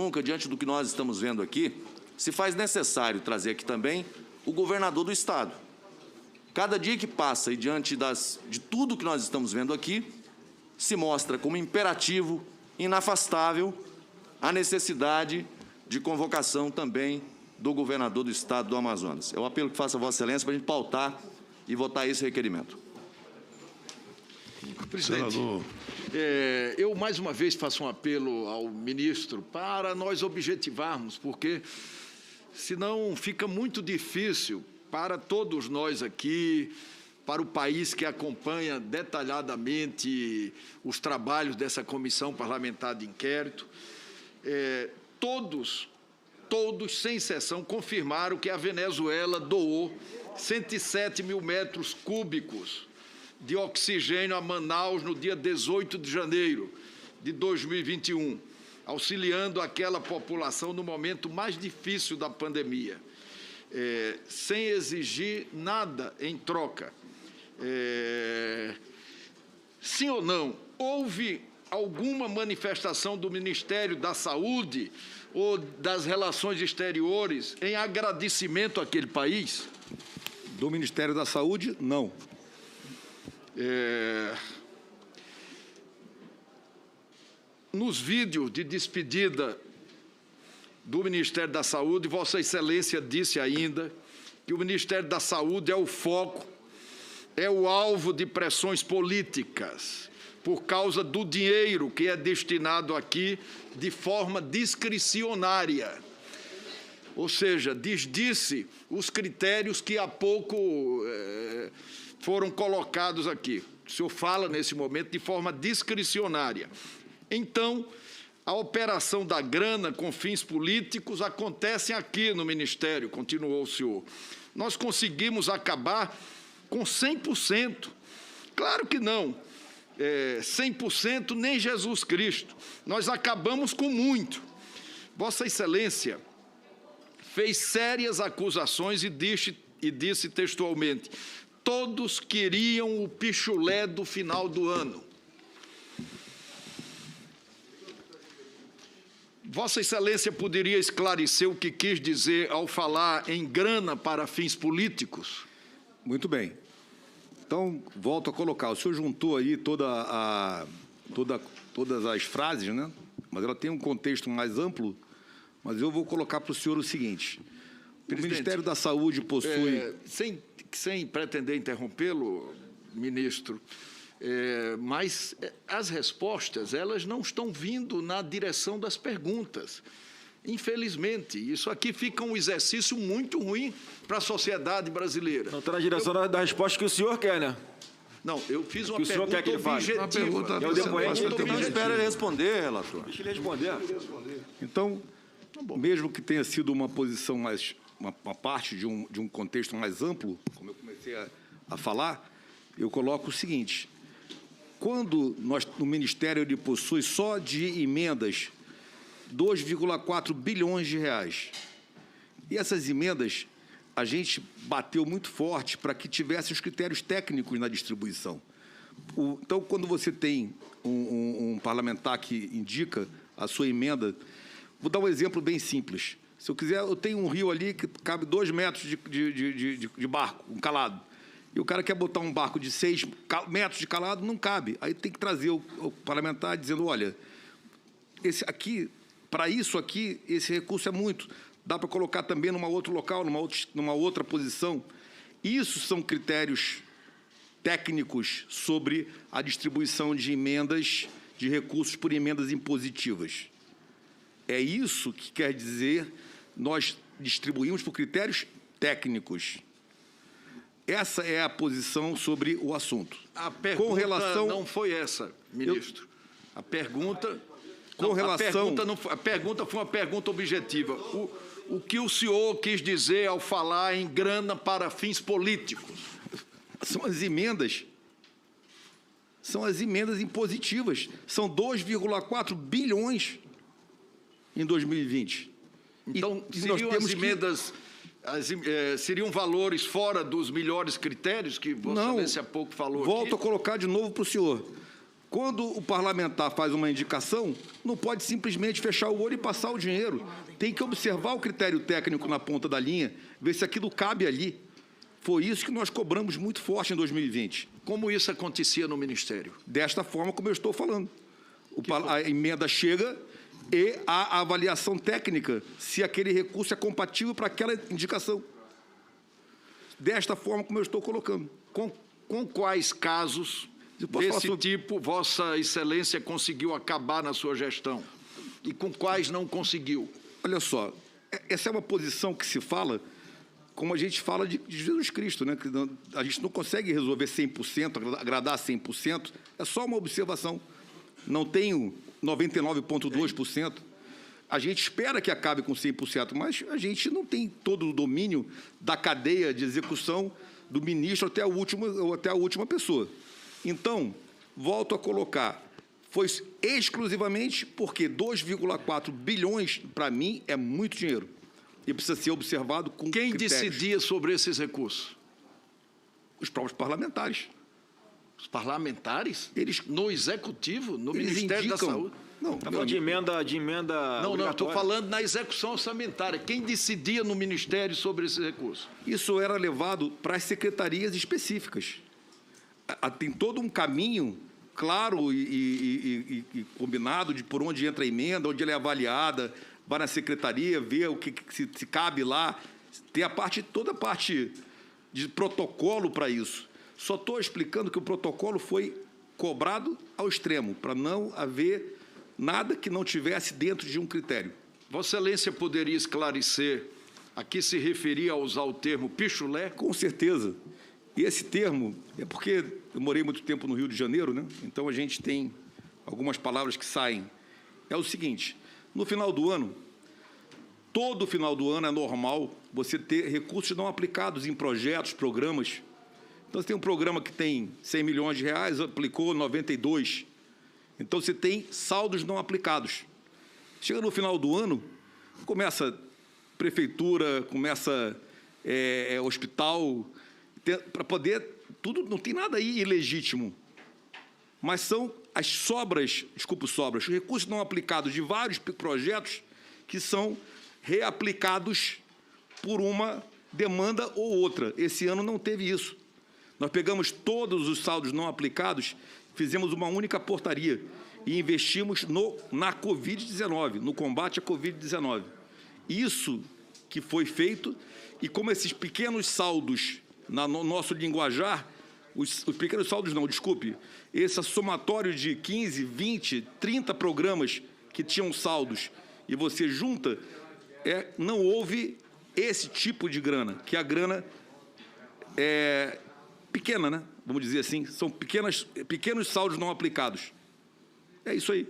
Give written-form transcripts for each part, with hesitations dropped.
Nunca, diante do que nós estamos vendo aqui, se faz necessário trazer aqui também o governador do Estado. Cada dia que passa e diante de tudo que nós estamos vendo aqui, se mostra como imperativo, inafastável, a necessidade de convocação também do governador do Estado do Amazonas. É o apelo que faço a Vossa Excelência para a gente pautar e votar esse requerimento. Presidente, eu mais uma vez faço um apelo ao ministro para nós objetivarmos, porque senão fica muito difícil para todos nós aqui, para o país que acompanha detalhadamente os trabalhos dessa comissão parlamentar de inquérito. Todos, sem exceção, confirmaram que a Venezuela doou 107 mil metros cúbicos de oxigênio a Manaus no dia 18 de janeiro de 2021, auxiliando aquela população no momento mais difícil da pandemia, sem exigir nada em troca. Sim ou não, houve alguma manifestação do Ministério da Saúde ou das Relações Exteriores em agradecimento àquele país? Do Ministério da Saúde, não. Nos vídeos de despedida do Ministério da Saúde, Vossa Excelência disse ainda que o Ministério da Saúde é o foco, é o alvo de pressões políticas, por causa do dinheiro que é destinado aqui de forma discricionária. Ou seja, desdisse os critérios que há pouco foram colocados aqui. O senhor fala, nesse momento, de forma discricionária. Então, a operação da grana com fins políticos acontece aqui no Ministério, continuou o senhor. Nós conseguimos acabar com 100%. Claro que não. 100% nem Jesus Cristo. Nós acabamos com muito. Vossa Excelência fez sérias acusações e disse textualmente: todos queriam o pichulé do final do ano. Vossa Excelência poderia esclarecer o que quis dizer ao falar em grana para fins políticos? Muito bem. Então, volto a colocar. O senhor juntou aí todas as frases, né? Mas ela tem um contexto mais amplo, mas eu vou colocar para o senhor o seguinte. O Ministério da Saúde possui... Sem pretender interrompê-lo, ministro, mas as respostas, elas não estão vindo na direção das perguntas. Infelizmente, isso aqui fica um exercício muito ruim para a sociedade brasileira. Não está na direção da resposta que o senhor quer, né? Não, eu fiz uma pergunta objetiva. Eu depoente Não espera ele responder, relator. Deixa ele responder. Então, mesmo que tenha sido uma posição mais... uma parte de um contexto mais amplo, como eu comecei a falar, eu coloco o seguinte: quando o Ministério ele possui só de emendas 2,4 bilhões de reais, e essas emendas a gente bateu muito forte para que tivesse os critérios técnicos na distribuição. Então, quando você tem um parlamentar que indica a sua emenda, vou dar um exemplo bem simples. Se eu quiser, eu tenho um rio ali que cabe 2 metros de barco, um calado. E o cara quer botar um barco de 6 metros de calado, não cabe. Aí tem que trazer o parlamentar dizendo, olha, esse aqui, para isso aqui, esse recurso é muito. Dá para colocar também num outro local, numa outra posição. Isso são critérios técnicos sobre a distribuição de emendas, de recursos por emendas impositivas. É isso que quer dizer... nós distribuímos por critérios técnicos. Essa é a posição sobre o assunto. A pergunta não foi essa, ministro. A pergunta... A pergunta foi uma pergunta objetiva. O que o senhor quis dizer ao falar em grana para fins políticos? São as emendas. São as emendas impositivas. São 2,4 bilhões em 2020. Então, seriam as emendas, seriam valores fora dos melhores critérios que Vossa Excelência há pouco falou aqui? Volto a colocar de novo para o senhor. Quando o parlamentar faz uma indicação, não pode simplesmente fechar o olho e passar o dinheiro. Tem que observar o critério técnico na ponta da linha, ver se aquilo cabe ali. Foi isso que nós cobramos muito forte em 2020. Como isso acontecia no Ministério? Desta forma como eu estou falando. A emenda chega e a avaliação técnica, se aquele recurso é compatível para aquela indicação. Desta forma como eu estou colocando. Com quais casos desse tipo Vossa Excelência conseguiu acabar na sua gestão? E com quais não conseguiu? Olha só, essa é uma posição que se fala, como a gente fala de Jesus Cristo, né? Que a gente não consegue resolver 100%, agradar 100%, é só uma observação. Não tenho 99,2%. A gente espera que acabe com 100%, mas a gente não tem todo o domínio da cadeia de execução do ministro até a última pessoa. Então, volto a colocar, foi exclusivamente porque 2,4 bilhões, para mim, é muito dinheiro. E precisa ser observado com Quem critérios. decidia sobre esses recursos? Os próprios parlamentares. Os parlamentares? Eles, no Executivo? No eles Ministério indicam, da Saúde? Não, Está falando de emenda Não, estou obrigatória. falando na execução orçamentária. Quem decidia no Ministério sobre esses recursos? isso era levado para as secretarias específicas. Tem todo um caminho claro e combinado de por onde entra a emenda, onde ela é avaliada, vai na secretaria, vê o que se cabe lá. Tem toda a parte de protocolo para isso. Só estou explicando que o protocolo foi cobrado ao extremo, para não haver nada que não tivesse dentro de um critério. Vossa Excelência poderia esclarecer a que se referia ao usar o termo pichulé? Com certeza. E esse termo, é porque eu morei muito tempo no Rio de Janeiro, né? Então a gente tem algumas palavras que saem. É o seguinte, no final do ano, todo final do ano é normal você ter recursos não aplicados em projetos, programas. Então você tem um programa que tem 100 milhões de reais, aplicou 92. Então você tem saldos não aplicados. Chega no final do ano, começa prefeitura, começa hospital, para poder, tudo, não tem nada aí ilegítimo, mas são as sobras, os recursos não aplicados de vários projetos que são reaplicados por uma demanda ou outra. Esse ano não teve isso. Nós pegamos todos os saldos não aplicados, fizemos uma única portaria e investimos na Covid-19, no combate à Covid-19. Isso que foi feito, e como esses pequenos saldos, no nosso linguajar, os pequenos saldos não, desculpe, esse somatório de 15, 20, 30 programas que tinham saldos, e você junta, não houve esse tipo de grana, que a grana é pequena, né? Vamos dizer assim, são pequenos saldos não aplicados. É isso aí.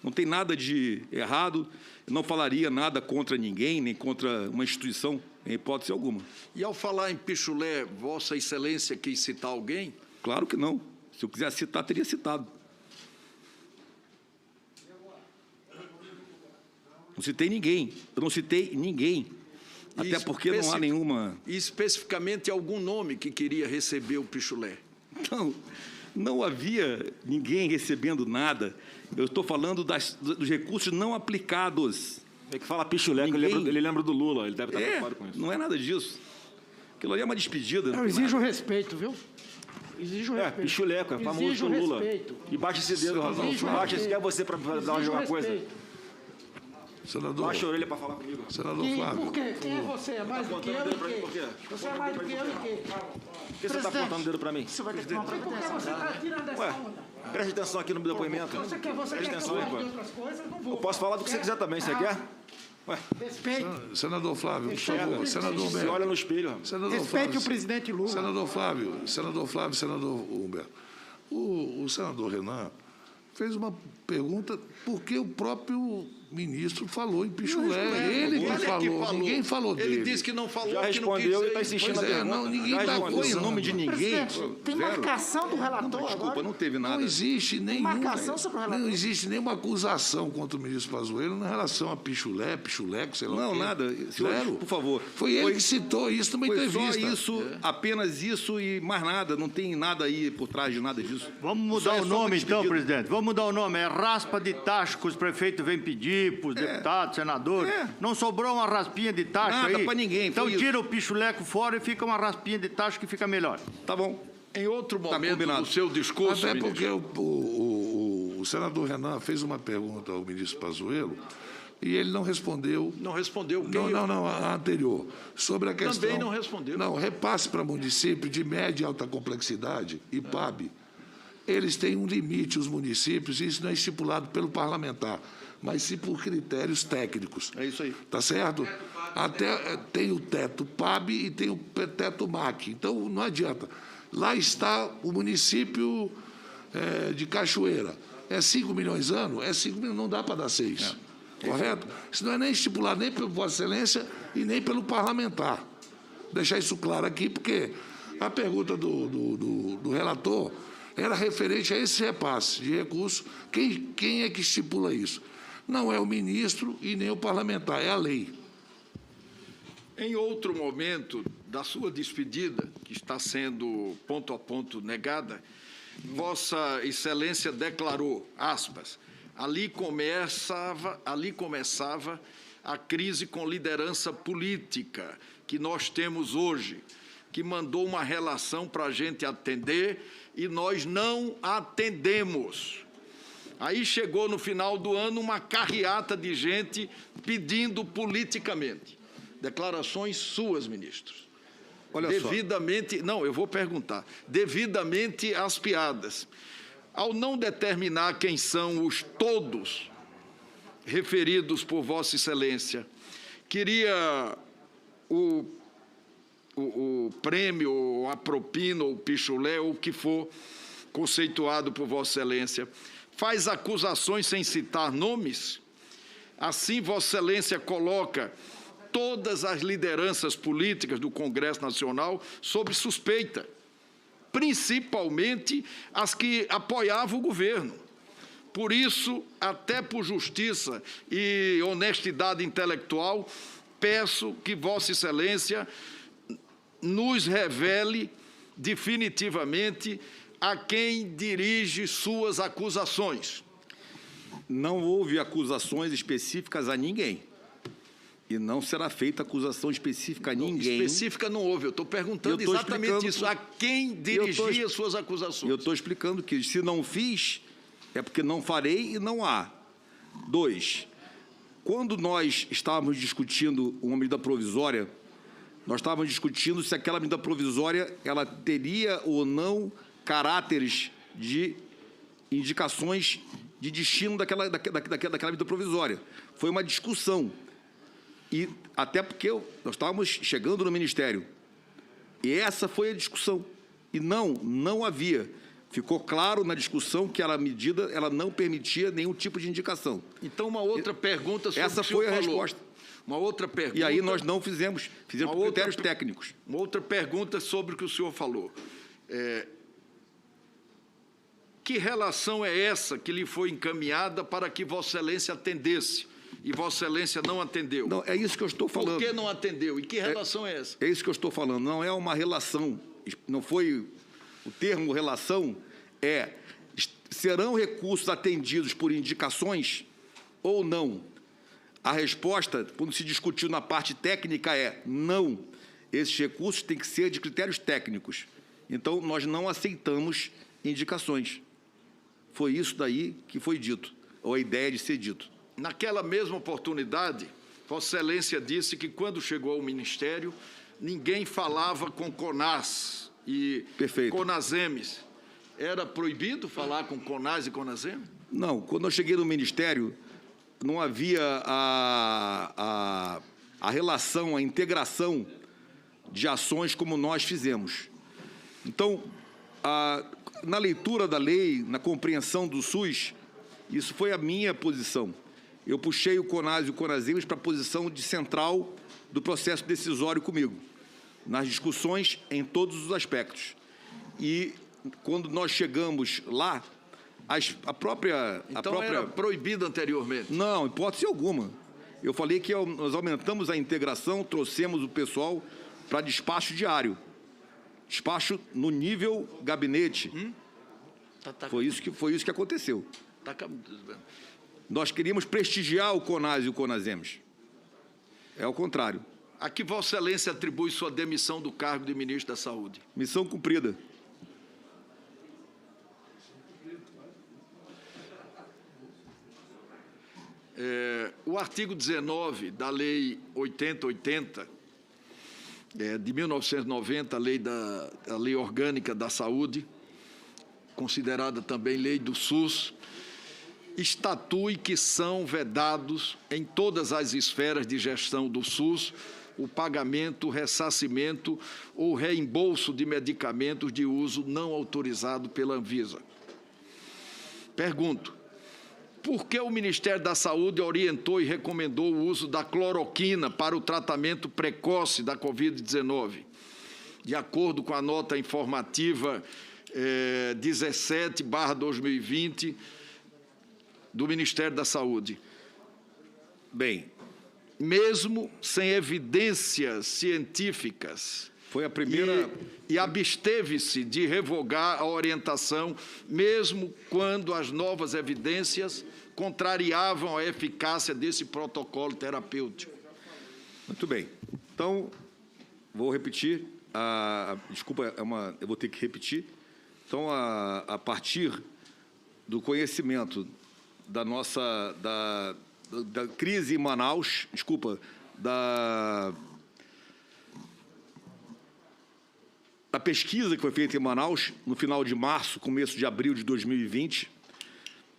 Não tem nada de errado, eu não falaria nada contra ninguém, nem contra uma instituição, em hipótese alguma. E ao falar em pichulé, Vossa Excelência quis citar alguém? Claro que não. Se eu quisesse citar, teria citado. Não citei ninguém. Eu não citei ninguém. Até porque não há nenhuma... E especificamente algum nome que queria receber o pichulé? Não havia ninguém recebendo nada. Eu estou falando dos recursos não aplicados. É que fala pichulé, que ele lembra do Lula, ele deve estar preocupado com isso. Não é nada disso. Aquilo ali é uma despedida. Eu exijo respeito, viu? Exijo respeito. Pichuleco, é famoso com Lula. Respeito. E baixa esse dedo, Razão. Baixa esse, quer você para dar uma coisa. Senador, Baixa a orelha para falar comigo. senador Flávio. Por quê? Quem é você? É mais do que eu e quê? Você é mais do que eu e quê? Por que você está apontando o dedo para mim? Você vai ter que tomar providência. Por que você está tirando essa onda? Preste atenção aqui no meu depoimento. Você quer Preste atenção aí, falar de pô. outras coisas? Não vou. Eu posso falar do que você quiser também, você quer? Respeito. Senador Flávio, por favor. Senador Se Humberto. olha no espelho, rapaz. Senador Respeite Flávio, o presidente Lula. Senador Flávio, senador Humberto. O senador Renan fez uma pergunta porque o próprio ministro falou em pichulé. Ele que falou, ninguém falou dele. Ele disse que não falou, Já que não quis respondeu e dizer está isso. insistindo Pois na é, pergunta. não, ninguém Já dá respondeu. Foi em nome de ninguém. Presidente, tem Zero. marcação do relator Desculpa, agora. não teve nada. Não existe nenhuma, marcação sobre o relator. não existe nenhuma acusação contra o ministro Pazuello em relação a pichuleco, sei lá Não, o quê. nada. Senhor, Zero. por favor. Foi ele que citou isso numa Foi entrevista. só isso, apenas isso e mais nada. Não tem nada aí por trás de nada disso. Vamos mudar Só é o só nome, uma então, despedida. presidente. Vamos mudar o nome. É raspa de taxa que os prefeitos vêm pedir para os deputados, senadores. É. Não sobrou uma raspinha de taxa Nada aí? pra ninguém, Então foi isso. tira o pichuleco fora e fica uma raspinha de taxa que fica melhor. Tá bom. Em outro momento combinado. do seu discurso, Até ministro, porque o senador Renan fez uma pergunta ao ministro Pazuello e ele não respondeu. não respondeu. Não, a anterior. Sobre a questão. Também não respondeu. Não, repasse para município de média e alta complexidade, IPAB. Eles têm um limite, os municípios, e isso não é estipulado pelo parlamentar, mas sim por critérios técnicos. É isso aí. Tá certo? Até tem o teto PAB e tem o teto MAC. Então, não adianta. Lá está o município de Cachoeira. É 5 milhões ano? É 5 milhões, não dá para dar 6. Correto? Isso não é nem estipulado nem pelo Vossa Excelência e nem pelo parlamentar. Deixar isso claro aqui, porque a pergunta do relator era referente a esse repasse de recursos. Quem é que estipula isso? Não é o ministro e nem o parlamentar, é a lei. em outro momento da sua despedida, que está sendo ponto a ponto negada, Vossa Excelência declarou, aspas, ali começava a crise com liderança política que nós temos hoje, que mandou uma relação para a gente atender e nós não atendemos. Aí chegou no final do ano uma carreata de gente pedindo politicamente. Declarações suas, ministros. Olha devidamente, só. não, eu vou perguntar. Devidamente às piadas. Ao não determinar quem são os todos referidos por Vossa Excelência, queria o prêmio, ou a propina, ou o pichulé, ou o que for conceituado por Vossa Excelência, faz acusações sem citar nomes. Assim, Vossa Excelência coloca todas as lideranças políticas do Congresso Nacional sob suspeita, principalmente as que apoiavam o governo. Por isso, até por justiça e honestidade intelectual, peço que Vossa Excelência nos revele definitivamente a quem dirige suas acusações. Não houve acusações específicas a ninguém. E não será feita acusação específica a ninguém. Específica não houve, eu estou perguntando exatamente isso. A quem dirigia suas acusações? Eu estou explicando que, se não fiz, é porque não farei e não há. 2, quando nós estávamos discutindo uma medida provisória, nós estávamos discutindo se aquela medida provisória ela teria ou não caráteres de indicações de destino daquela medida provisória. Foi uma discussão. E até porque nós estávamos chegando no Ministério. E essa foi a discussão. E não havia. Ficou claro na discussão que a medida ela não permitia nenhum tipo de indicação. Então, uma outra pergunta sobre Essa o que o senhor foi a falou. resposta. Uma outra pergunta. E aí nós não fizemos por critérios técnicos. Uma outra pergunta sobre o que o senhor falou. Que relação é essa que lhe foi encaminhada para que Vossa Excelência atendesse? E Vossa Excelência não atendeu. Não, é isso que eu estou falando. Por que não atendeu? E que relação é essa? É isso que eu estou falando. Não é uma relação. Não foi o termo relação. Serão recursos atendidos por indicações ou não? A resposta, quando se discutiu na parte técnica, é não. Esses recursos têm que ser de critérios técnicos. Então, nós não aceitamos indicações. Foi isso daí que foi dito, ou a ideia de ser dito. Naquela mesma oportunidade, Vossa Excelência disse que, quando chegou ao Ministério, ninguém falava com CONAS e Perfeito. CONASEMES. Era proibido falar com CONAS e CONASEMES? Não, quando eu cheguei no Ministério, não havia a relação, a integração de ações como nós fizemos. Então, na leitura da lei, na compreensão do SUS, Isso foi a minha posição. Eu puxei o CONAS e o CONASEMES para a posição de central do processo decisório comigo, nas discussões em todos os aspectos. E quando nós chegamos lá, a própria... Era proibido anteriormente? Não, hipótese alguma. Eu falei que nós aumentamos a integração, trouxemos o pessoal para despacho diário. Despacho no nível gabinete. Foi isso que aconteceu. Nós queríamos prestigiar o CONAS e o CONASEMES. É o contrário. A que Vossa Excelência atribui sua demissão do cargo de ministro da Saúde? Missão cumprida. O artigo 19 da Lei 8080, de 1990, a Lei Orgânica da Saúde, considerada também Lei do SUS, estatui que são vedados em todas as esferas de gestão do SUS o pagamento, ressarcimento ou reembolso de medicamentos de uso não autorizado pela Anvisa. Pergunto, por que o Ministério da Saúde orientou e recomendou o uso da cloroquina para o tratamento precoce da Covid-19? De acordo com a nota informativa 17/2020 do Ministério da Saúde. Bem, mesmo sem evidências científicas, foi a primeira... E absteve-se de revogar a orientação, mesmo quando as novas evidências contrariavam a eficácia desse protocolo terapêutico. Muito bem. Então, vou repetir. Desculpa, eu vou ter que repetir. Então, a partir do conhecimento da nossa... da crise em Manaus, da pesquisa que foi feita em Manaus, no final de março, começo de abril de 2020,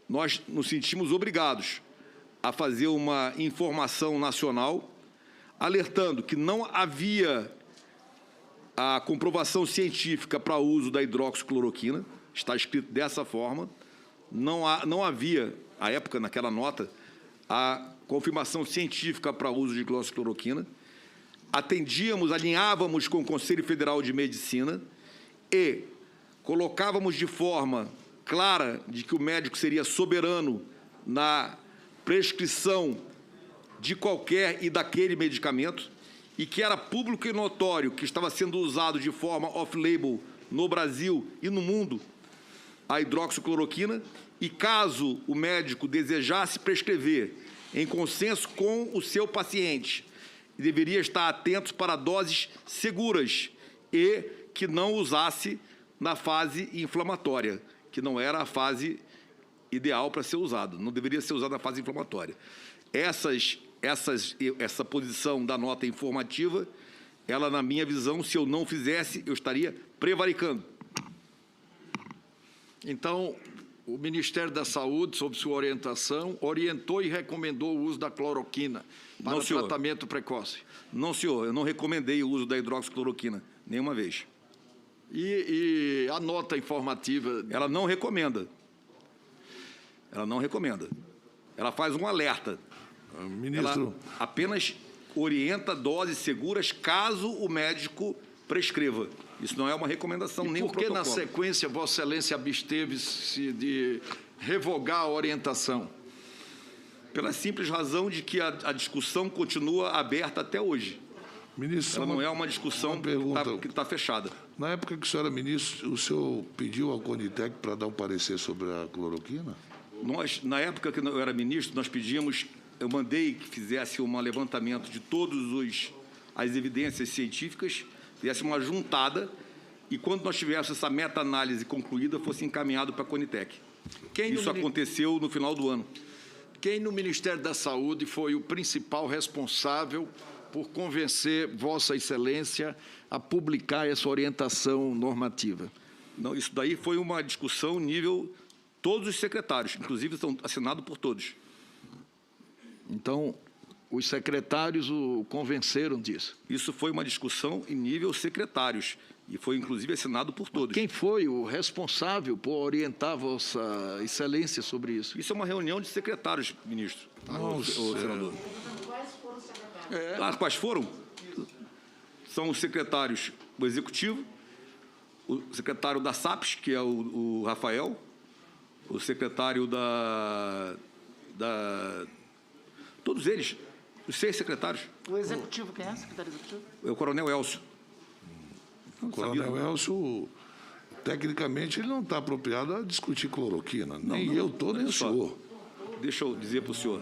nós nos sentimos obrigados a fazer uma informação nacional, alertando que não havia a comprovação científica para o uso da hidroxicloroquina, está escrito dessa forma, não havia, à época, naquela nota, a confirmação científica para o uso de hidroxicloroquina, alinhávamos com o Conselho Federal de Medicina e colocávamos de forma clara de que o médico seria soberano na prescrição de qualquer e daquele medicamento e que era público e notório que estava sendo usado de forma off-label no Brasil e no mundo a hidroxicloroquina e caso o médico desejasse prescrever em consenso com o seu paciente, deveria estar atento para doses seguras e que não usasse na fase inflamatória, que não era a fase ideal para ser usado, não deveria ser usado na fase inflamatória. Essa posição da nota informativa, ela, na minha visão, se eu não fizesse, eu estaria prevaricando. Então, o Ministério da Saúde, sob sua orientação, orientou e recomendou o uso da cloroquina para o tratamento precoce? Não, senhor. Eu não recomendei o uso da hidroxicloroquina, nenhuma vez. E a nota informativa? Ela não recomenda. Ela não recomenda. Ela faz um alerta. Ministro... Ela apenas orienta doses seguras caso o médico prescreva. Isso não é uma recomendação, nem um protocolo. Por que, na sequência, Vossa Excelência absteve-se de revogar a orientação? Pela simples razão de que a discussão continua aberta até hoje. Ministro, ela não é uma discussão que está fechada. Na época que o senhor era ministro, o senhor pediu ao CONITEC para dar um parecer sobre a cloroquina? Na época que eu era ministro, nós pedimos, eu mandei que fizesse um levantamento de todas as evidências científicas, fizesse uma juntada, e quando nós tivéssemos essa meta-análise concluída, fosse encaminhado para a CONITEC. Isso aconteceu no final do ano. Quem no Ministério da Saúde foi o principal responsável por convencer Vossa Excelência a publicar essa orientação normativa? Não, isso daí foi uma discussão nível todos os secretários, inclusive estão assinados por todos. Então, os secretários o convenceram disso? Isso foi uma discussão em nível secretários. E foi, inclusive, assinado por todos. Quem foi o responsável por orientar Vossa Excelência sobre isso? Isso é uma reunião de secretários, ministro. O senador. Quais foram? São os secretários do Executivo, o secretário da SAPES, que é o Rafael, o secretário todos eles, os 6 secretários. O executivo, quem é? Secretário executivo? É o coronel Elcio. O coronel Elcio, tecnicamente, ele não está apropriado a discutir cloroquina. Nem eu estou, nem o senhor. Deixa eu dizer para o senhor.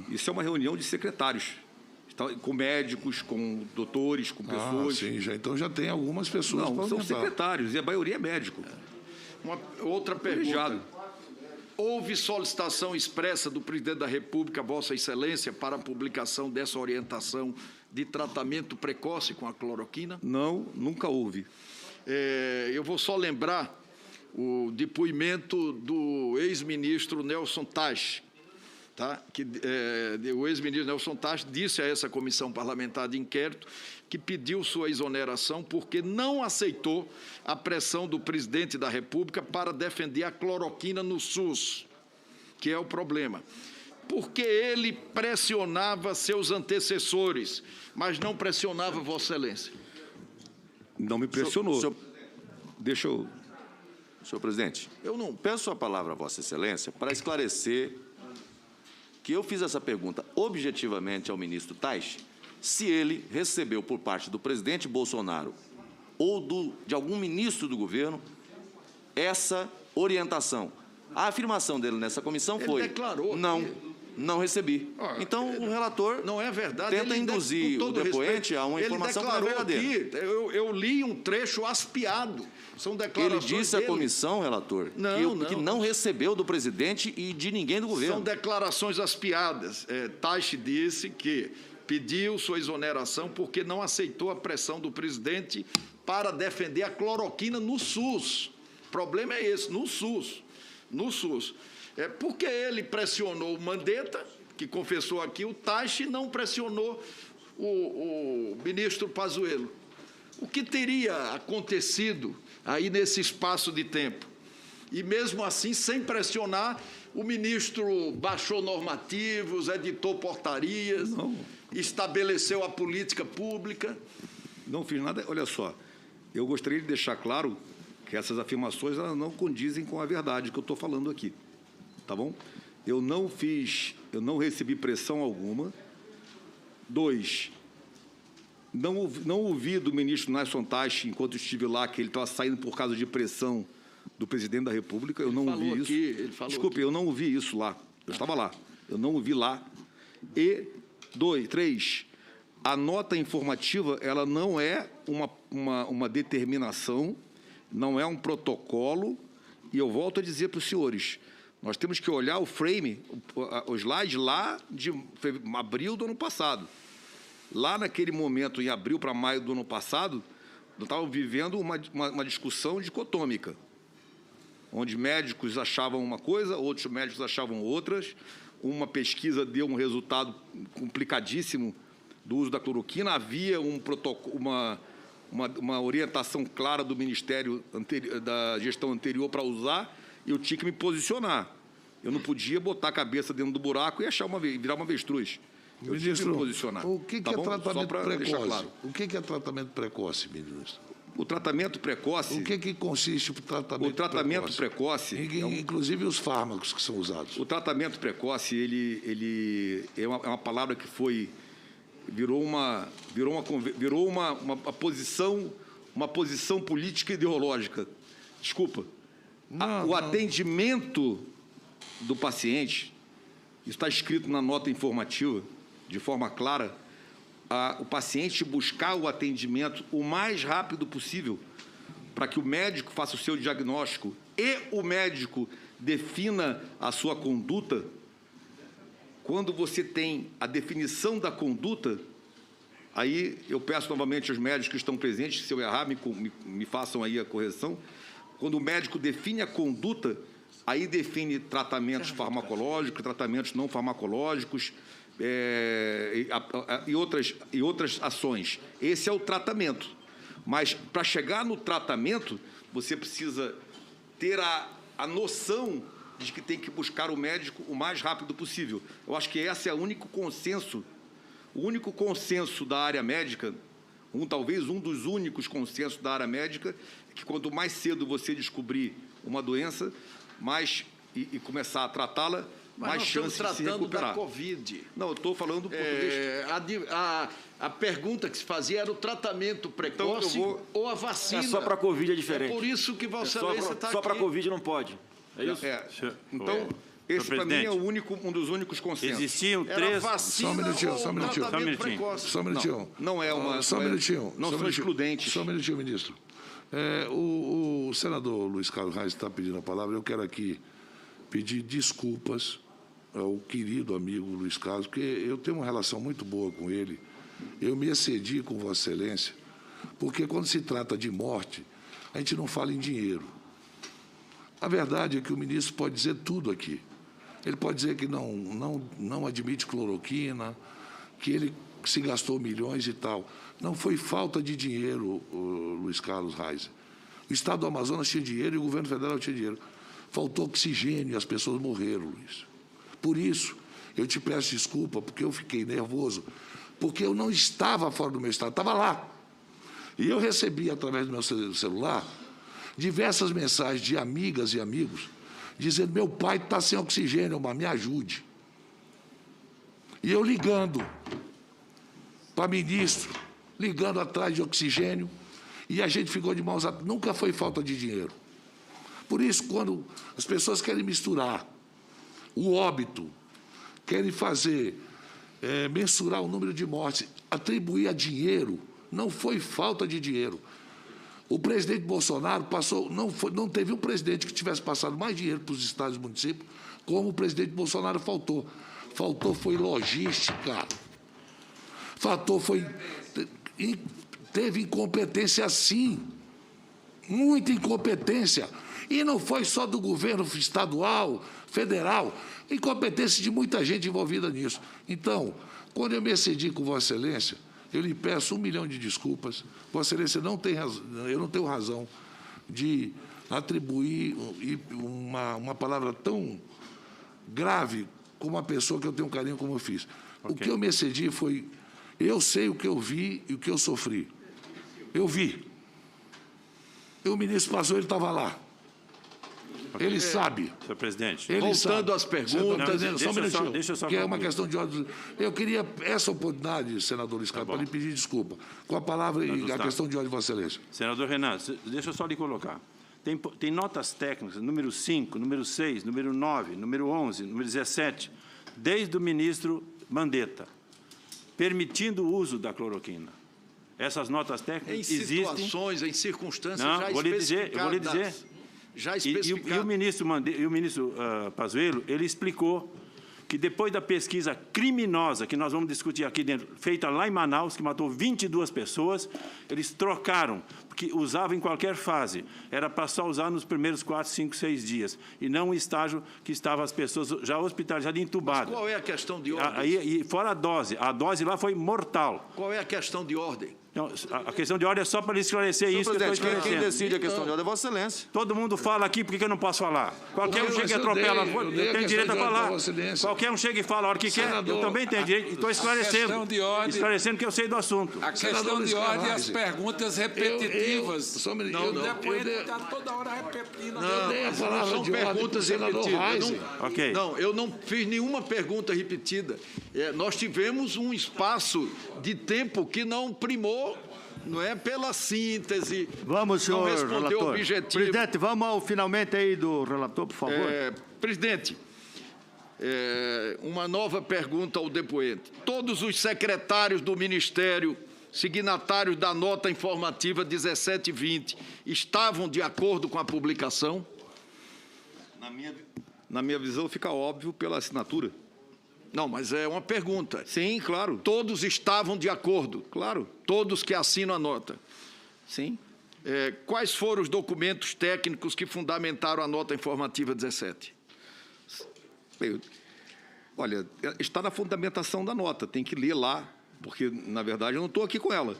Isso é uma reunião de secretários. Com médicos, com doutores, com pessoas. Sim, então já tem algumas pessoas para são orientar. secretários, e a maioria é médico. Uma outra pergunta. Houve solicitação expressa do presidente da República, Vossa Excelência, para a publicação dessa orientação de tratamento precoce com a cloroquina? Não, nunca houve. Eu vou só lembrar o depoimento do ex-ministro Nelson Teich, tá? O ex-ministro Nelson Teich disse a essa comissão parlamentar de inquérito que pediu sua exoneração porque não aceitou a pressão do presidente da República para defender a cloroquina no SUS, que é o problema. Porque ele pressionava seus antecessores, mas não pressionava Vossa Excelência. Não me pressionou. Deixa eu... Senhor presidente, eu não peço a palavra a Vossa Excelência para esclarecer que eu fiz essa pergunta objetivamente ao ministro Teich, se ele recebeu por parte do presidente Bolsonaro ou de algum ministro do governo essa orientação. A afirmação dele nessa comissão foi: declarou não recebi. Então, o relator não é verdade, tenta induzir o depoente a uma informação que não é verdadeira. Eu li um trecho aspeado. São Ele declarações disse à comissão, relator, que não recebeu do presidente e de ninguém do governo. São declarações aspeadas. Teich disse que pediu sua exoneração porque não aceitou a pressão do presidente para defender a cloroquina no SUS. O problema é esse, no SUS. No SUS. Porque ele pressionou o Mandetta, que confessou aqui, o Teich não pressionou o ministro Pazuello. O que teria acontecido aí nesse espaço de tempo? E mesmo assim, sem pressionar, o ministro baixou normativos, editou portarias, estabeleceu a política pública. Não fiz nada. Olha só, eu gostaria de deixar claro que essas afirmações elas não condizem com a verdade que eu estou falando aqui. Tá bom? Eu não recebi pressão alguma. 2, não ouvi do ministro Nelson Teich, enquanto estive lá, que ele estava saindo por causa de pressão do presidente da República. Eu não ouvi isso. Desculpe, eu não ouvi isso lá. Eu estava lá. Eu não ouvi lá. E 3, a nota informativa, ela não é uma determinação, não é um protocolo, e eu volto a dizer para os senhores, nós temos que olhar o frame, o slide lá de abril do ano passado. Lá naquele momento, em abril para maio do ano passado, nós estávamos vivendo uma discussão dicotômica, onde médicos achavam uma coisa, outros médicos achavam outras. Uma pesquisa deu um resultado complicadíssimo do uso da cloroquina. Havia um protocolo, uma orientação clara do Ministério da gestão anterior para usar, e eu tinha que me posicionar. Eu não podia botar a cabeça dentro do buraco e virar uma avestruz. Eu tinha que me posicionar. O que é tratamento precoce? Claro. O que é tratamento precoce, ministro? O tratamento precoce... O que consiste o tratamento precoce? O tratamento precoce... Inclusive os fármacos que são usados. O tratamento precoce, ele é uma palavra que virou uma posição política e ideológica. Desculpa. O atendimento do paciente, isso está escrito na nota informativa, de forma clara, o paciente buscar o atendimento o mais rápido possível para que o médico faça o seu diagnóstico e o médico defina a sua conduta. Quando você tem a definição da conduta, aí eu peço novamente aos médicos que estão presentes, se eu errar, me façam aí a correção. Quando o médico define a conduta, aí define tratamentos farmacológicos, tratamentos não farmacológicos e outras ações. Esse é o tratamento. Mas, para chegar no tratamento, você precisa ter a noção de que tem que buscar o médico o mais rápido possível. Eu acho que esse é o único consenso da área médica, talvez um dos únicos consensos da área médica, que quanto mais cedo você descobrir uma doença, e começar a tratá-la, mais chance de se recuperar. Da Covid. Não, eu estou falando português. A pergunta que se fazia era o tratamento precoce ou a vacina. É só para a Covid é diferente. É por isso que Vossa Excelência está aqui. Só para a Covid não pode. É isso? Então, esse para mim é um dos únicos consensos. Existiam Era três... vacina Só um minutinho, ou só um minutinho. tratamento precoce. Só um minutinho. Não é uma... Só um minutinho. Não são excludentes. Só um minutinho, ministro. O senador Luiz Carlos Reis está pedindo a palavra. Eu quero aqui pedir desculpas ao querido amigo Luiz Carlos, porque eu tenho uma relação muito boa com ele. Eu me excedi com Vossa Excelência, porque quando se trata de morte, a gente não fala em dinheiro. A verdade é que o ministro pode dizer tudo aqui. Ele pode dizer que não admite cloroquina, que ele se gastou milhões e tal. Não foi falta de dinheiro, Luiz Carlos Reis. O Estado do Amazonas tinha dinheiro e o governo federal tinha dinheiro. Faltou oxigênio e as pessoas morreram, Luiz. Por isso, eu te peço desculpa, porque eu fiquei nervoso, porque eu não estava fora do meu estado, estava lá. E eu recebi, através do meu celular, diversas mensagens de amigas e amigos, dizendo, meu pai está sem oxigênio, mas me ajude. E eu ligando para ministro, ligando atrás de oxigênio, e a gente ficou de mãos atadas. Nunca foi falta de dinheiro. Por isso, quando as pessoas querem misturar o óbito, querem mensurar o número de mortes, atribuir a dinheiro, não foi falta de dinheiro. O presidente Bolsonaro não teve um presidente que tivesse passado mais dinheiro para os estados e municípios, como o presidente Bolsonaro faltou. Faltou foi logística. Teve incompetência, sim. Muita incompetência. E não foi só do governo estadual, federal, incompetência de muita gente envolvida nisso. Então, quando eu me excedi com Vossa Excelência, eu lhe peço 1 milhão de desculpas. Vossa Excelência eu não tenho razão de atribuir uma palavra tão grave com uma pessoa que eu tenho um carinho como eu fiz. Okay. O que eu me excedi foi... Eu sei o que eu vi e o que eu sofri. Eu vi. E o ministro passou, ele estava lá. Okay. Ele sabe. Senhor presidente. Ele voltando às perguntas... Só um minutinho, deixa eu só que é uma questão de ordem. Eu queria essa oportunidade, senador Luiz Carlos, para lhe pedir desculpa. Com a palavra e a questão de ordem de Vossa Excelência. Senador Renato, deixa eu só lhe colocar. Tem notas técnicas, número 5, número 6, número 9, número 11, número 17, desde o ministro Mandetta, permitindo o uso da cloroquina. Essas notas técnicas existem... Em situações, em circunstâncias não, já eu vou lhe dizer. Já especificadas. E o ministro Pazuello, ele explicou que depois da pesquisa criminosa, que nós vamos discutir aqui dentro, feita lá em Manaus, que matou 22 pessoas, eles trocaram, porque usavam em qualquer fase. Era para só usar nos primeiros 4, 5, 6 dias, e não o estágio que estavam as pessoas já hospitalizadas e entubadas. Mas qual é a questão de ordem? E fora a dose lá foi mortal. Qual é a questão de ordem? Não, a questão de ordem é só para lhe esclarecer isso que eu estou esclarecendo. Quem decide a questão de ordem é Vossa Excelência. Todo mundo fala aqui, por que eu não posso falar? Qualquer um chega e atropela, eu tenho direito a falar. Qualquer um chega e fala a hora que quer, eu também tenho direito. Estou esclarecendo. Esclarecendo que eu sei do assunto. A questão de ordem e as perguntas repetitivas. Não, o depoente está toda hora repetindo. Não são perguntas repetidas. Ok. Não, eu não fiz nenhuma pergunta repetida. Nós tivemos um espaço de tempo que não primou, não é, pela síntese. Vamos, senhor relator. Objetivo. Presidente, vamos finalmente aí do relator, por favor. Presidente, uma nova pergunta ao depoente. Todos os secretários do Ministério, signatários da nota informativa 1720, estavam de acordo com a publicação? Na minha visão, fica óbvio pela assinatura. Não, mas é uma pergunta. Sim, claro. Todos estavam de acordo? Claro. Todos que assinam a nota? Sim. Quais foram os documentos técnicos que fundamentaram a nota informativa 17? Olha, está na fundamentação da nota, tem que ler lá, porque, na verdade, eu não estou aqui com ela.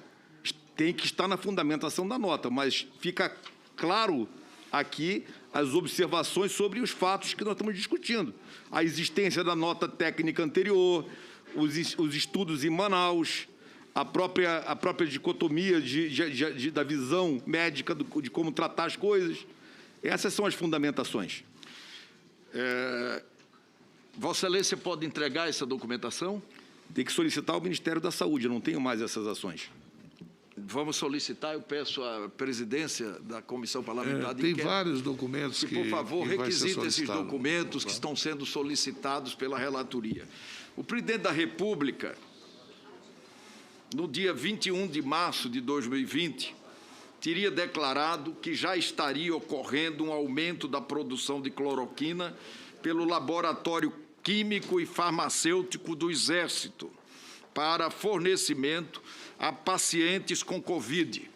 tem que estar na fundamentação da nota, mas fica claro aqui as observações sobre os fatos que nós estamos discutindo. A existência da nota técnica anterior, os estudos em Manaus, a própria dicotomia da visão médica de como tratar as coisas. Essas são as fundamentações. Vossa Excelência pode entregar essa documentação? Tem que solicitar ao Ministério da Saúde, eu não tenho mais essas ações. Vamos solicitar, eu peço à presidência da Comissão Parlamentar de Tem Inquérito vários documentos que, por favor, que vai ser requisite esses solicitado. documentos que estão sendo solicitados pela relatoria. O presidente da República, no dia 21 de março de 2020, teria declarado que já estaria ocorrendo um aumento da produção de cloroquina pelo Laboratório Químico e Farmacêutico do Exército para fornecimento a pacientes com Covid.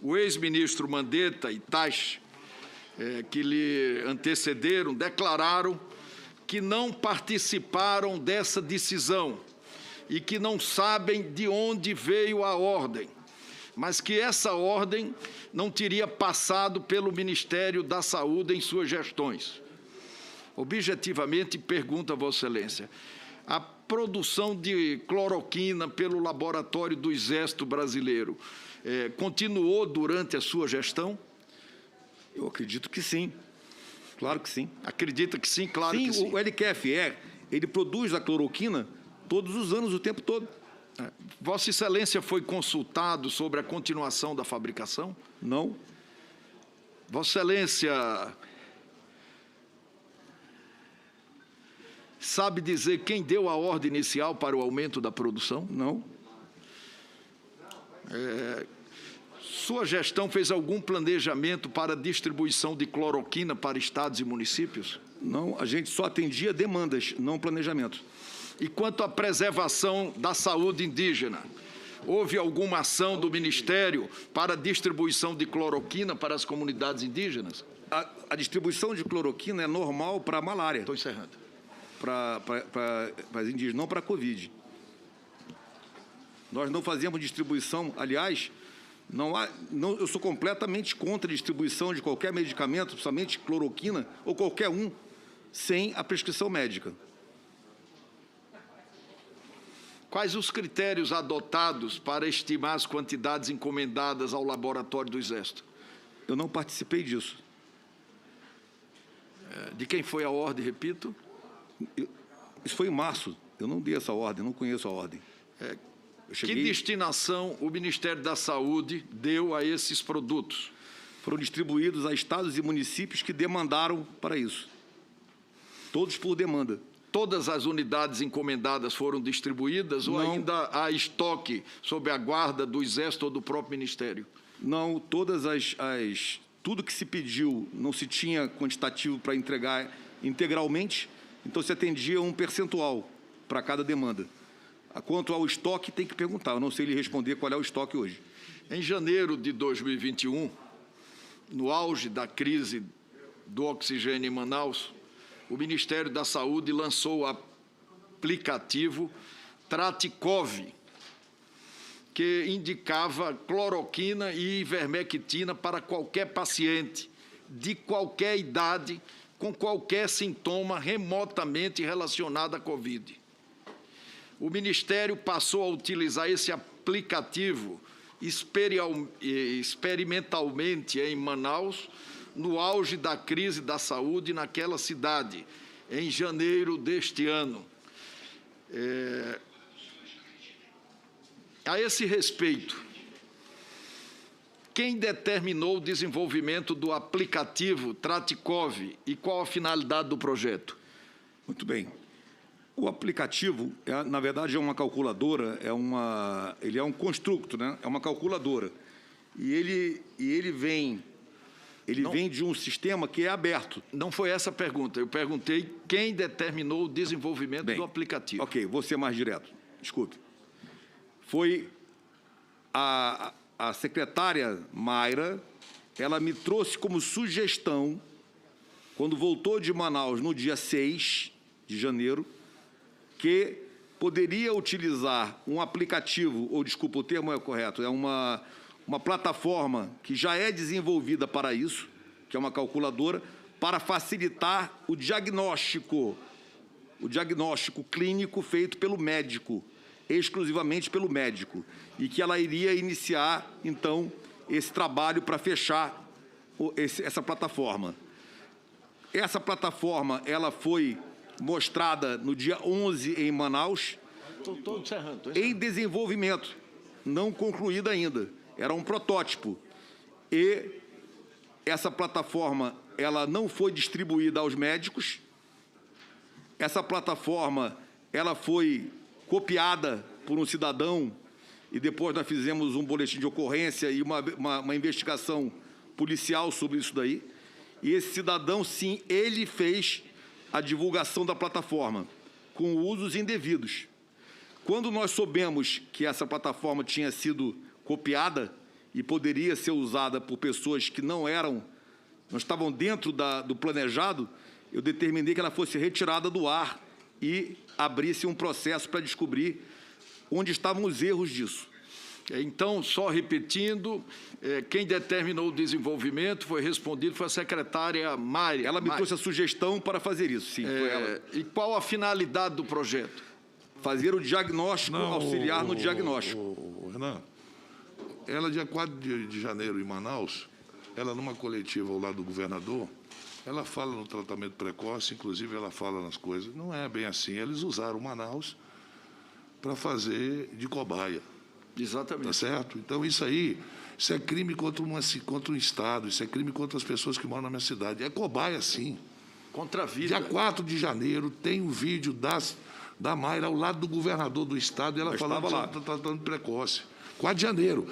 O ex-ministro Mandetta e Tais, que lhe antecederam, declararam que não participaram dessa decisão e que não sabem de onde veio a ordem, mas que essa ordem não teria passado pelo Ministério da Saúde em suas gestões. Objetivamente, pergunto a Vossa Excelência, a produção de cloroquina pelo Laboratório do Exército Brasileiro continuou durante a sua gestão? Eu acredito que sim. Claro que sim. Acredita que sim? Claro que sim. O LQFE, ele produz a cloroquina todos os anos, o tempo todo. Vossa Excelência foi consultado sobre a continuação da fabricação? Não. Vossa Excelência sabe dizer quem deu a ordem inicial para o aumento da produção? Não. Sua gestão fez algum planejamento para a distribuição de cloroquina para estados e municípios? Não, a gente só atendia demandas, não planejamento. E quanto à preservação da saúde indígena, houve alguma ação do Ministério para a distribuição de cloroquina para as comunidades indígenas? A distribuição de cloroquina é normal para a malária. Estou encerrando. Para as indígenas, não para a Covid. Nós não fazemos distribuição, aliás, eu sou completamente contra a distribuição de qualquer medicamento, principalmente cloroquina, ou qualquer um, sem a prescrição médica. Quais os critérios adotados para estimar as quantidades encomendadas ao Laboratório do Exército? Eu não participei disso. De quem foi a ordem, repito? Isso foi em março. Eu não dei essa ordem, não conheço a ordem. Que destinação o Ministério da Saúde deu a esses produtos? Foram distribuídos a estados e municípios que demandaram para isso. Todos por demanda. Todas as unidades encomendadas foram distribuídas ou ainda há estoque sob a guarda do Exército ou do próprio Ministério? Não, todas tudo que se pediu não se tinha quantitativo para entregar integralmente, então se atendia um percentual para cada demanda. Quanto ao estoque, tem que perguntar, eu não sei lhe responder qual é o estoque hoje. Em janeiro de 2021, no auge da crise do oxigênio em Manaus, o Ministério da Saúde lançou o aplicativo Tratikov, que indicava cloroquina e ivermectina para qualquer paciente, de qualquer idade, com qualquer sintoma remotamente relacionado à Covid. O Ministério passou a utilizar esse aplicativo experimentalmente em Manaus, no auge da crise da saúde naquela cidade, em janeiro deste ano. A esse respeito, quem determinou o desenvolvimento do aplicativo Tratikov e qual a finalidade do projeto? Muito bem. O aplicativo, na verdade, é uma calculadora, ele é um construto, né? É uma calculadora. E ele vem de um sistema que é aberto. Não foi essa a pergunta. Eu perguntei quem determinou o desenvolvimento do aplicativo. Ok, vou ser mais direto. Desculpe. Foi a secretária Mayra, ela me trouxe como sugestão, quando voltou de Manaus no dia 6 de janeiro, que poderia utilizar um aplicativo, ou desculpa, o termo é correto, é uma plataforma que já é desenvolvida para isso, que é uma calculadora, para facilitar o diagnóstico clínico feito pelo médico, exclusivamente pelo médico, e que ela iria iniciar, então, esse trabalho para fechar essa plataforma. Essa plataforma ela foi mostrada no dia 11 em Manaus, em desenvolvimento, não concluída ainda. Era um protótipo. E essa plataforma ela não foi distribuída aos médicos. Essa plataforma ela foi copiada por um cidadão e depois nós fizemos um boletim de ocorrência e uma investigação policial sobre isso daí. E esse cidadão, sim, ele fez a divulgação da plataforma com usos indevidos. Quando nós soubemos que essa plataforma tinha sido copiada e poderia ser usada por pessoas que não estavam dentro do planejado, eu determinei que ela fosse retirada do ar e abrisse um processo para descobrir onde estavam os erros disso. Então, só repetindo, quem determinou o desenvolvimento foi a secretária Mayra. Ela me trouxe a sugestão para fazer isso, sim, foi ela. E qual a finalidade do projeto? Fazer o diagnóstico, auxiliar no diagnóstico. Renan, ela, dia 4 de janeiro, em Manaus, ela, numa coletiva ao lado do governador, ela fala no tratamento precoce, inclusive ela fala nas coisas. Não é bem assim. Eles usaram Manaus para fazer de cobaia. Exatamente. Tá certo? Então, isso é crime contra um Estado, isso é crime contra as pessoas que moram na minha cidade. É cobaia, sim. Contra a vida. Dia 4 de janeiro, tem um vídeo da Mayra ao lado do governador do Estado, e ela falava lá, tratamento precoce. 4 de janeiro.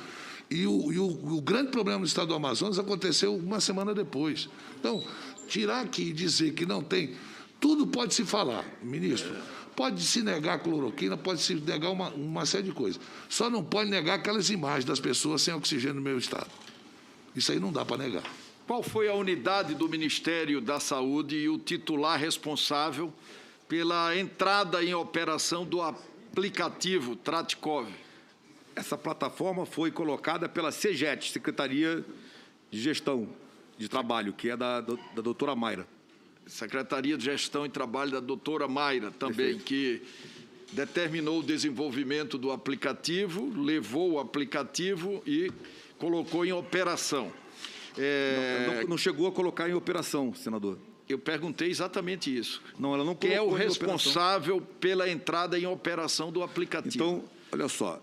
E o grande problema no Estado do Amazonas aconteceu uma semana depois. Então, tirar aqui e dizer que não tem... Tudo pode se falar, ministro. Pode se negar a cloroquina, pode se negar uma série de coisas. Só não pode negar aquelas imagens das pessoas sem oxigênio no meu estado. Isso aí não dá para negar. Qual foi a unidade do Ministério da Saúde e o titular responsável pela entrada em operação do aplicativo Tratikov? Essa plataforma foi colocada pela CEGET, Secretaria de Gestão de Trabalho, que é da doutora Mayra. Secretaria de Gestão e Trabalho da doutora Mayra, também, Perfeito. que determinou o desenvolvimento do aplicativo, levou o aplicativo e colocou em operação. Não chegou a colocar em operação, senador. Eu perguntei exatamente isso. Não, ela não colocou. Quem é o em responsável operação pela entrada em operação do aplicativo? Então, olha só,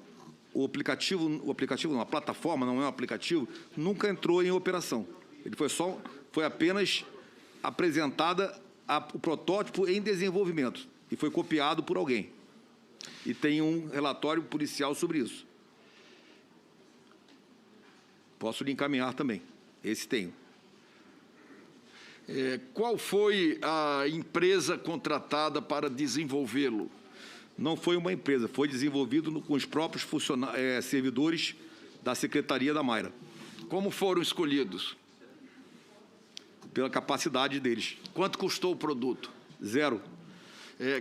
a plataforma, não é um aplicativo, nunca entrou em operação. Ele foi apenas apresentada o protótipo em desenvolvimento e foi copiado por alguém. E tem um relatório policial sobre isso. Posso lhe encaminhar também. Esse tenho. Qual foi a empresa contratada para desenvolvê-lo? Não foi uma empresa, foi desenvolvido com os próprios servidores da Secretaria da Mayra. Como foram escolhidos? Pela capacidade deles. Quanto custou o produto? 0.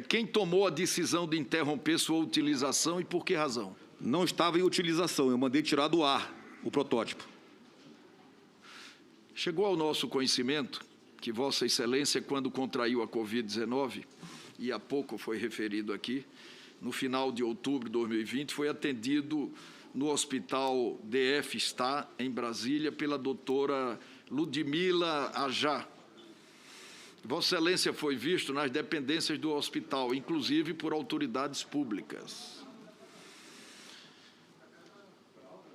Quem tomou a decisão de interromper sua utilização e por que razão? Não estava em utilização, eu mandei tirar do ar o protótipo. Chegou ao nosso conhecimento que Vossa Excelência, quando contraiu a Covid-19, e há pouco foi referido aqui, no final de outubro de 2020, foi atendido no Hospital DF Star, em Brasília, pela doutora Ludmila Ajá. Vossa Excelência foi visto nas dependências do hospital, inclusive por autoridades públicas.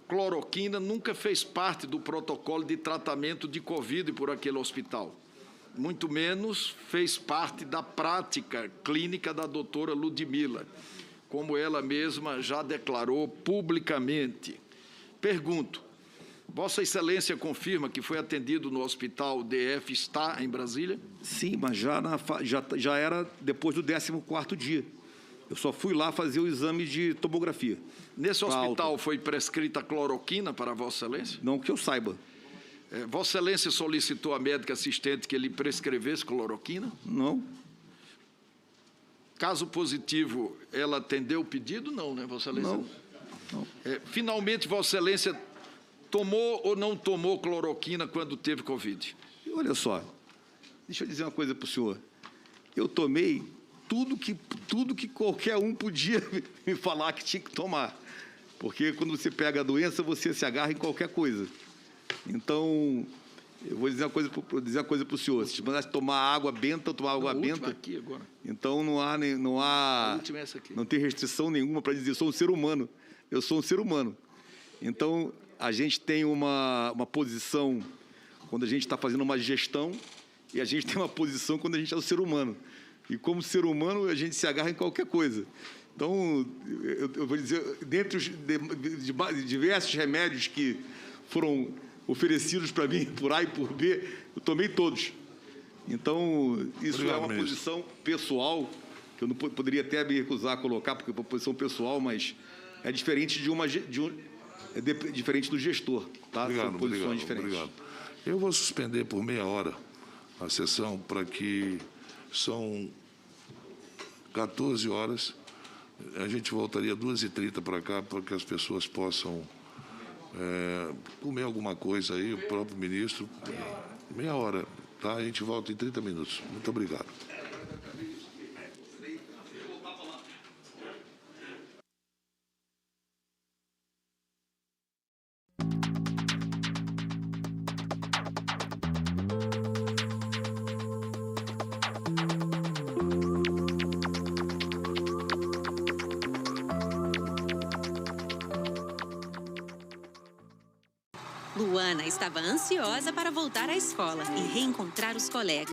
Cloroquina nunca fez parte do protocolo de tratamento de Covid por aquele hospital. Muito menos fez parte da prática clínica da doutora Ludmila, como ela mesma já declarou publicamente. Pergunto, Vossa Excelência confirma que foi atendido no Hospital DF Star, em Brasília? Sim, mas já era depois do 14º dia. Eu só fui lá fazer o exame de tomografia. Nesse hospital foi prescrita cloroquina para Vossa Excelência? Não que eu saiba. Vossa Excelência solicitou à médica assistente que lhe prescrevesse cloroquina? Não. Caso positivo, ela atendeu o pedido? Não, né, Vossa Excelência? Não. Finalmente, Vossa Excelência tomou ou não tomou cloroquina quando teve Covid? E olha só, deixa eu dizer uma coisa para o senhor. Eu tomei tudo que qualquer um podia me falar que tinha que tomar. Porque quando você pega a doença, você se agarra em qualquer coisa. Então, eu vou dizer uma coisa para o senhor. Se mandasse tomar água benta, tomar água benta. Aqui agora. Então não tem restrição nenhuma para dizer, eu sou um ser humano. Eu sou um ser humano. Então, a gente tem uma posição quando a gente está fazendo uma gestão e a gente tem uma posição quando a gente é o ser humano. E como ser humano, a gente se agarra em qualquer coisa. Então, eu vou dizer, dentre os diversos remédios que foram oferecidos para mim por A e por B, eu tomei todos. Então, isso é uma posição pessoal, que eu não poderia até me recusar a colocar, porque é uma posição pessoal, mas é diferente diferente do gestor, tá? São posições diferentes. Obrigado. Eu vou suspender por meia hora a sessão para que são 14 horas. A gente voltaria 2h30 para cá para que as pessoas possam comer alguma coisa aí, o próprio ministro. Meia hora, tá? A gente volta em 30 minutos. Muito obrigado. Luana estava ansiosa para voltar à escola e reencontrar os colegas.